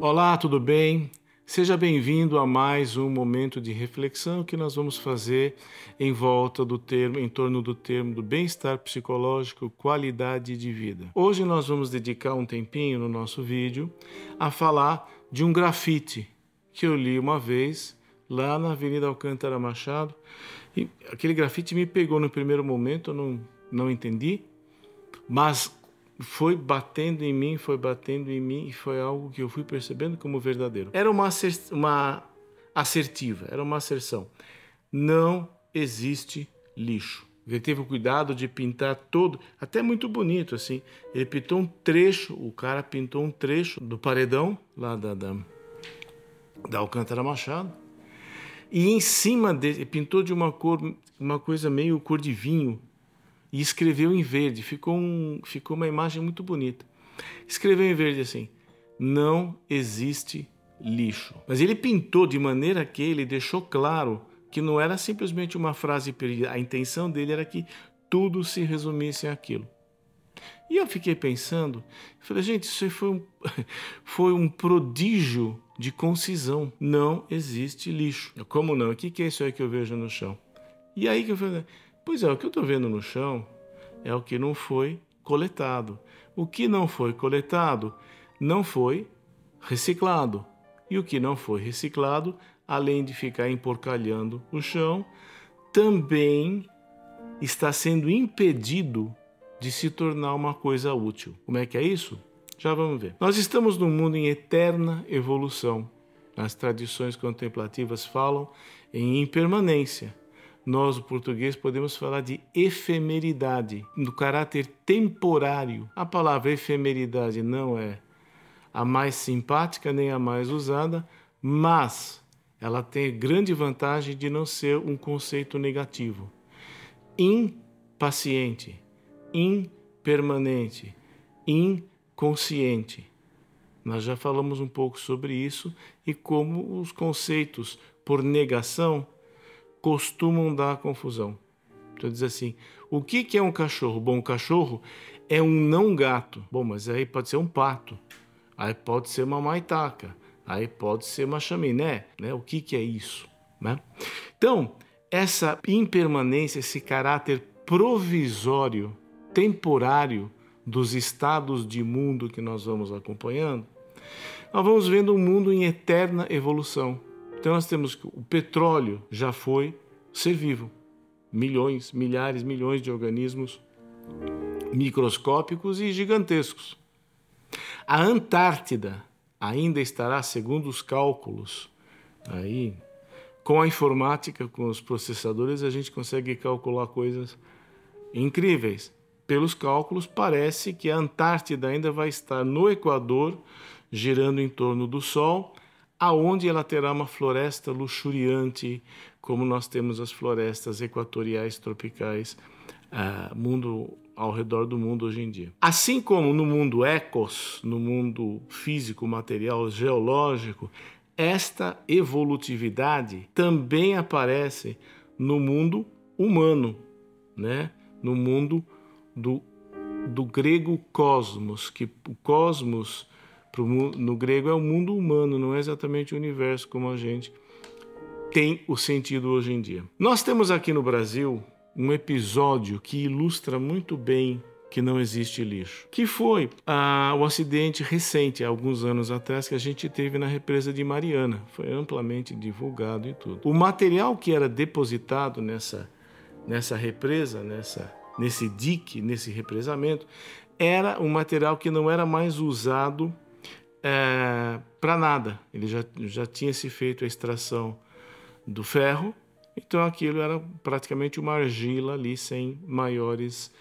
Olá, tudo bem? Seja bem-vindo a mais um momento de reflexão que nós vamos fazer em torno do termo do bem-estar psicológico, qualidade de vida. Hoje nós vamos dedicar um tempinho no nosso vídeo a falar de um grafite que eu li uma vez lá na Avenida Alcântara Machado. E aquele grafite me pegou no primeiro momento, eu não entendi, mas foi batendo em mim e foi algo que eu fui percebendo como verdadeiro. Era uma assertiva, era uma asserção. Não existe lixo. Ele teve o cuidado de pintar todo, até muito bonito assim. Ele pintou um trecho, o cara pintou um trecho do paredão lá da Alcântara Machado. E em cima dele, pintou de uma coisa meio cor de vinho. E escreveu em verde, ficou uma imagem muito bonita. Escreveu em verde assim: não existe lixo. Mas ele pintou de maneira que ele deixou claro que não era simplesmente uma frase perdida. A intenção dele era que tudo se resumisse àquilo. E eu fiquei pensando, falei, gente, isso foi um prodígio de concisão. Não existe lixo. Como não? O que é isso aí que eu vejo no chão? E aí que eu falei, pois é, o que eu estou vendo no chão é o que não foi coletado. O que não foi coletado não foi reciclado. E o que não foi reciclado, além de ficar emporcalhando o chão, também está sendo impedido de se tornar uma coisa útil. Como é que é isso? Já vamos ver. Nós estamos num mundo em eterna evolução. As tradições contemplativas falam em impermanência. Nós, o português, podemos falar de efemeridade, do caráter temporário. A palavra efemeridade não é a mais simpática nem a mais usada, mas ela tem a grande vantagem de não ser um conceito negativo. Impaciente, impermanente, inconsciente. Nós já falamos um pouco sobre isso e como os conceitos por negação costumam dar confusão. Então diz assim, o que é um cachorro? Bom, um cachorro é um não gato. Bom, mas aí pode ser um pato, aí pode ser uma maitaca, aí pode ser uma chaminé, né? O que é isso? Né? Então, essa impermanência, esse caráter provisório, temporário dos estados de mundo que nós vamos acompanhando, nós vamos vendo um mundo em eterna evolução. Então nós temos que o petróleo já foi ser vivo. Milhões, milhares, milhões de organismos microscópicos e gigantescos. A Antártida ainda estará, segundo os cálculos, aí, com a informática, com os processadores, a gente consegue calcular coisas incríveis. Pelos cálculos, parece que a Antártida ainda vai estar no Equador, girando em torno do Sol, aonde ela terá uma floresta luxuriante, como nós temos as florestas equatoriais tropicais ao redor do mundo hoje em dia. Assim como no mundo ecos, no mundo físico, material, geológico, esta evolutividade também aparece no mundo humano, né? No mundo do grego cosmos, que o cosmos no grego é o mundo humano, não é exatamente o universo como a gente tem o sentido hoje em dia. Nós temos aqui no Brasil um episódio que ilustra muito bem que não existe lixo, que foi o acidente recente, há alguns anos atrás, que a gente teve na represa de Mariana. Foi amplamente divulgado e tudo. O material que era depositado nessa represa, nesse dique, nesse represamento, era um material que não era mais usado para nada. Ele já tinha se feito a extração do ferro, então aquilo era praticamente uma argila ali sem maiores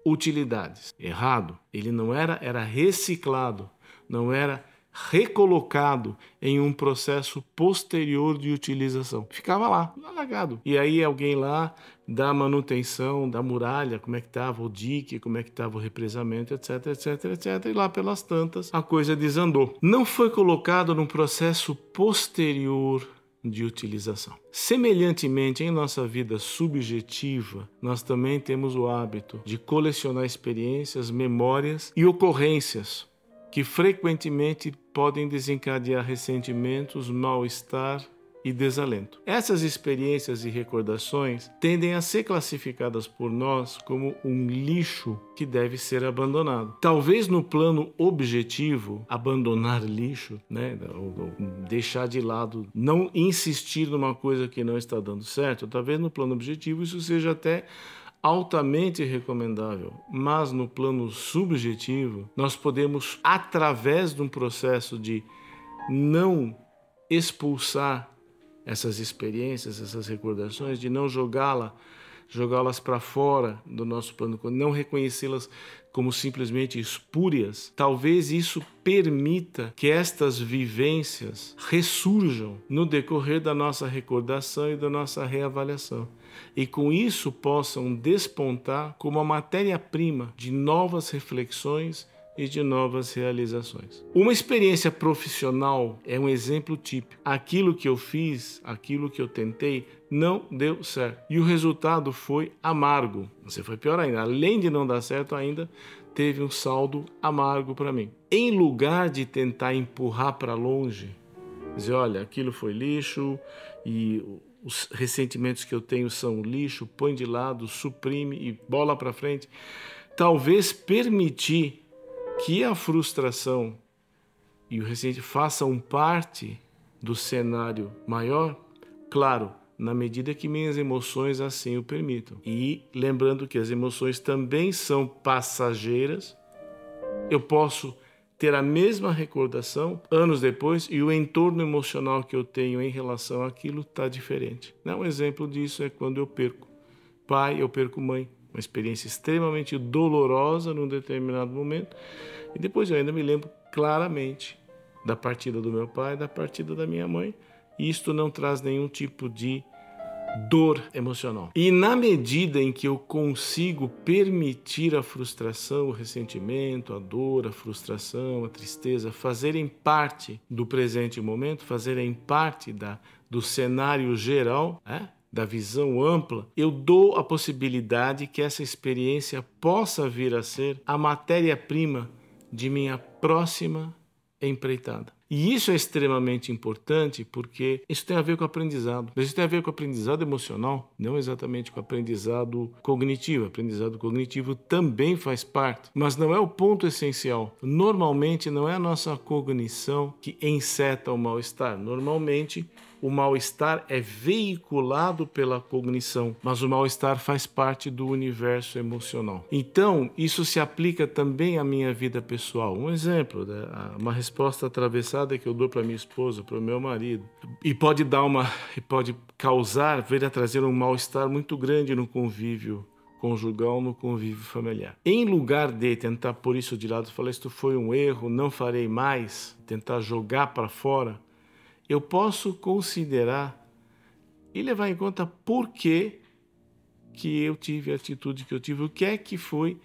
utilidades. Errado. Ele não era reciclado, não era recolocado em um processo posterior de utilização. Ficava lá, alagado. E aí alguém lá da manutenção da muralha, como é que estava o dique, como é que estava o represamento, etc, etc, etc. E lá pelas tantas a coisa desandou. Não foi colocado num processo posterior de utilização. Semelhantemente, em nossa vida subjetiva, nós também temos o hábito de colecionar experiências, memórias e ocorrências que frequentemente podem desencadear ressentimentos, mal-estar e desalento. Essas experiências e recordações tendem a ser classificadas por nós como um lixo que deve ser abandonado. Talvez no plano objetivo, abandonar lixo, né, ou deixar de lado, não insistir numa coisa que não está dando certo, talvez no plano objetivo isso seja até altamente recomendável, mas no plano subjetivo, nós podemos, através de um processo de não expulsar essas experiências, essas recordações, de não jogá-las para fora do nosso plano, não reconhecê-las como simplesmente espúrias, talvez isso permita que estas vivências ressurjam no decorrer da nossa recordação e da nossa reavaliação. E com isso possam despontar como a matéria-prima de novas reflexões e de novas realizações. Uma experiência profissional é um exemplo típico. Aquilo que eu fiz, aquilo que eu tentei, não deu certo. E o resultado foi amargo. Você foi pior ainda. Além de não dar certo, ainda teve um saldo amargo para mim. Em lugar de tentar empurrar para longe, dizer, olha, aquilo foi lixo e os ressentimentos que eu tenho são lixo, põe de lado, suprime e bola para frente, talvez permitir que a frustração e o ressentimento façam parte do cenário maior, claro, na medida que minhas emoções assim o permitam. E lembrando que as emoções também são passageiras, eu posso ter a mesma recordação anos depois e o entorno emocional que eu tenho em relação àquilo está diferente. Um exemplo disso é quando eu perco pai, eu perco mãe. Uma experiência extremamente dolorosa num determinado momento. E depois eu ainda me lembro claramente da partida do meu pai, da partida da minha mãe. E isto não traz nenhum tipo de dor emocional. E na medida em que eu consigo permitir a frustração, o ressentimento, a dor, a frustração, a tristeza fazerem parte do presente momento, fazerem parte do cenário geral, da visão ampla, eu dou a possibilidade que essa experiência possa vir a ser a matéria-prima de minha próxima empreitada. E isso é extremamente importante porque isso tem a ver com aprendizado. Mas isso tem a ver com aprendizado emocional, não exatamente com aprendizado cognitivo. Aprendizado cognitivo também faz parte, mas não é o ponto essencial. Normalmente não é a nossa cognição que enceta o mal-estar. Normalmente o mal-estar é veiculado pela cognição, mas o mal-estar faz parte do universo emocional. Então, isso se aplica também à minha vida pessoal. Um exemplo, uma resposta atravessada que eu dou para minha esposa, para o meu marido, e pode causar, vir a trazer um mal-estar muito grande no convívio conjugal, no convívio familiar. Em lugar de tentar pôr isso de lado, falar isto foi um erro, não farei mais, tentar jogar para fora, eu posso considerar e levar em conta por que eu tive a atitude que eu tive, o que é que foi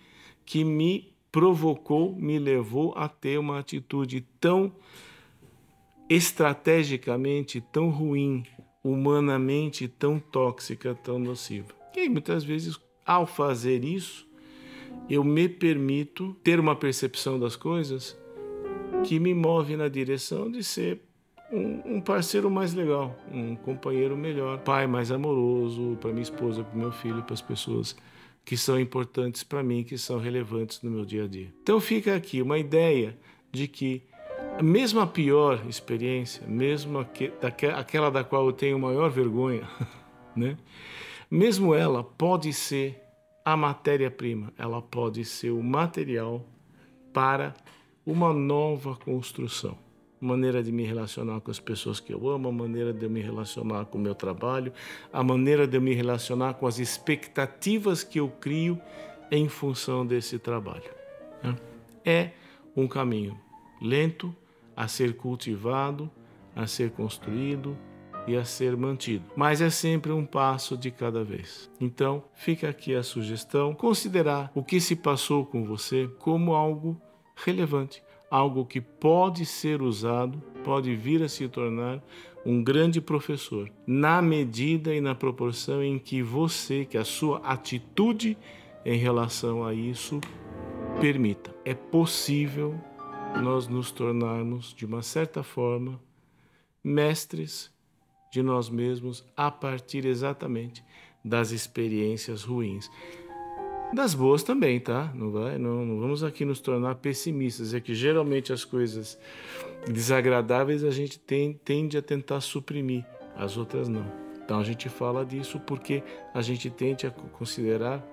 que me provocou, me levou a ter uma atitude tão estrategicamente tão ruim, humanamente tão tóxica, tão nociva. E muitas vezes, ao fazer isso, eu me permito ter uma percepção das coisas que me move na direção de ser um parceiro mais legal, um companheiro melhor, pai mais amoroso para minha esposa, para meu filho, para as pessoas que são importantes para mim, que são relevantes no meu dia a dia. Então fica aqui uma ideia de que mesmo a pior experiência, mesmo aquela da qual eu tenho maior vergonha, né? Mesmo ela pode ser a matéria-prima, ela pode ser o material para uma nova construção. Maneira de me relacionar com as pessoas que eu amo, a maneira de eu me relacionar com o meu trabalho, a maneira de eu me relacionar com as expectativas que eu crio em função desse trabalho. É um caminho lento a ser cultivado, a ser construído e a ser mantido. Mas é sempre um passo de cada vez. Então, fica aqui a sugestão, considerar o que se passou com você como algo relevante, algo que pode ser usado, pode vir a se tornar um grande professor, na medida e na proporção em que a sua atitude em relação a isso permita. É possível nós nos tornarmos, de uma certa forma, mestres de nós mesmos a partir exatamente das experiências ruins. Das boas também, tá? Não vamos aqui nos tornar pessimistas. É que geralmente as coisas desagradáveis a gente tende a tentar suprimir, as outras não. Então a gente fala disso porque a gente tende a considerar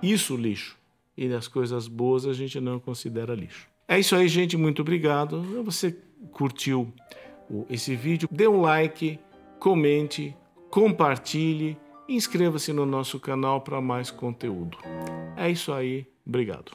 isso lixo. E as coisas boas a gente não considera lixo. É isso aí, gente. Muito obrigado. Se você curtiu esse vídeo, dê um like, comente, compartilhe, inscreva-se no nosso canal para mais conteúdo. É isso aí. Obrigado.